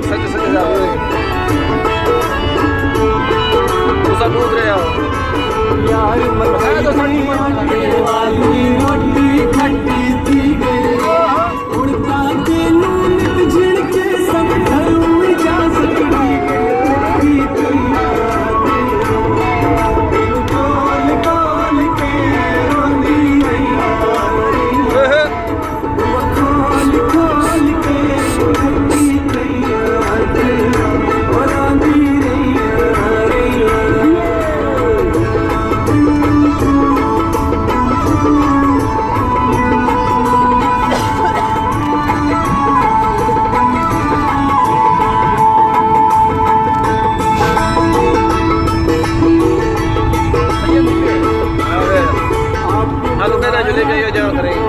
सच सच जा उसा दूध रे यार बताया तो साडी वाली रोटी खट्टी थी गई उड़ता के नून झिड़के सब घर में जा सकती जलेबी जो करेंगे